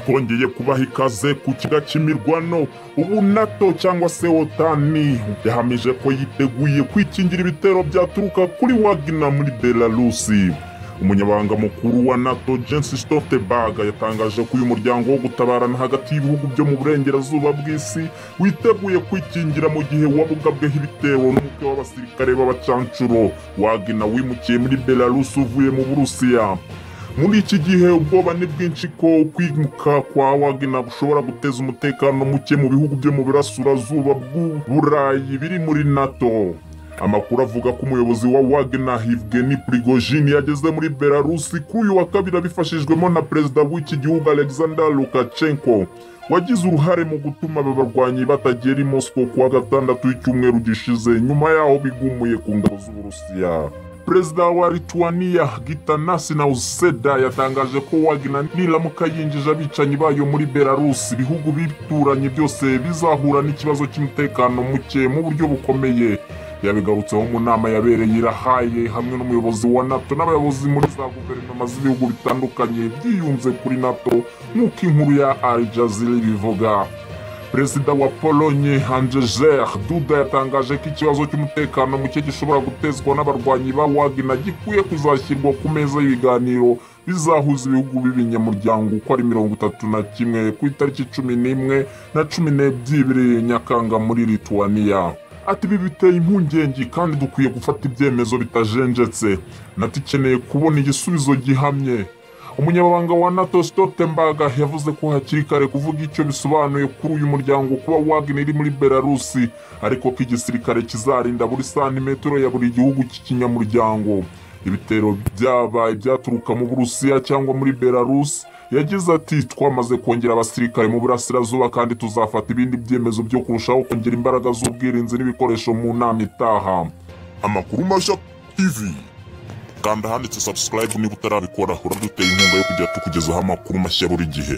twongeye kubaha ikaze ku kiga cy'imirwano. Ubu NATO cyangwa se OTAN yahamije ko yiteguye kwikingira ibitero byaturuka kuri Wagner muri Belarus. Umunyabanga mukuru wa NATO Jens Stoltenberg yatangaje ko uyu muryango wo gutabarana hagati y'ibihugu byo mu burengerazuba bw'isi witeguye kwikingira mu gihe wabugabweho ibitero n'umutwe w'abasirikare b'abacancuro Wagner wimukiye muri Belarus uvuye mu Burusiya. Muri iki gihe ubwoba ni bwinshi ko kwimuka kwa Wagner bushobora guteza umutekano muke mu bihugu byo mu burasirazuba bw'Uburayi biri muri NATO. Amakuru avuga ko umuyobozi wa Wagner Yevgeny Prigozhin yageze muri Belarus kuri uyu wa kabiri abifashijwemo na perezida w'iki gihugu Alexander Lukashenko, wagize uruhare mu gutuma aba barwanyi batagera i Moscow kuwa gatandatu w'icyumweru gishize nyuma yaho bigumuye ku ngabo z'Uburusiya. Perezida wa Lithuania Gitanas Nausėda yatangaje ko Wagner niramuka yinjije abicanyi bayo muri Belarus, ibihugu bituranye byose bizahura n'ikibazo cy'umutekano muke mu buryo bukomeye. Yabigarutseho mu nama yabereye irahaye hamwe n'umuyobozi wa NATO n'abayobozi muri za guverinoma z'ibihugu bitandukanye byiyunze kuri NATO nk'uko inkuru ya Al Jazeera ibivuga. Perezida wa Polonye Andrzej Duda yatangaje ko ikibazo cy'umutekano muke gishobora gutezwa n'abarwanyi ba Wagner gikwiye kuzashyirwa ku meza y'ibiganiro bizahuza ibihugu b'ibinyamuryango uko ari 31 ku itariki 11 na 12 Nyakanga muri Lithuania. Ati ibi biteye impungenge kandi dukwiye gufata ibyemezo bitajenjetse. NATO ikeneye kubona igisubizo gihamye. Umunyabanga wa NATO Stoltenberg yavuze ko hakiri kare kuvuga icyo bisobanuye kuri uyu muryango kuba Wagner iri muri Belarus, ariko ko igisirikare kizarinda buri santimetero ya buri gihugu cy'ikinyamuryango. Ibitero byabaye byaturuka mu Burusiya cyangwa muri Belarus. Yagize ati twamaze kongera abasirikare mu burasirazuba kandi tuzafata ibindi byemezo byo kurushaho kongera imbaraga z'ubwirinzi n'ibikoresho mu nama itaha. Amakuru mashya TV. Kanda handitse subscribe niba utarabikora, uraduteye inkunga yo kujya tukugezaho amakuru mashya buri gihe.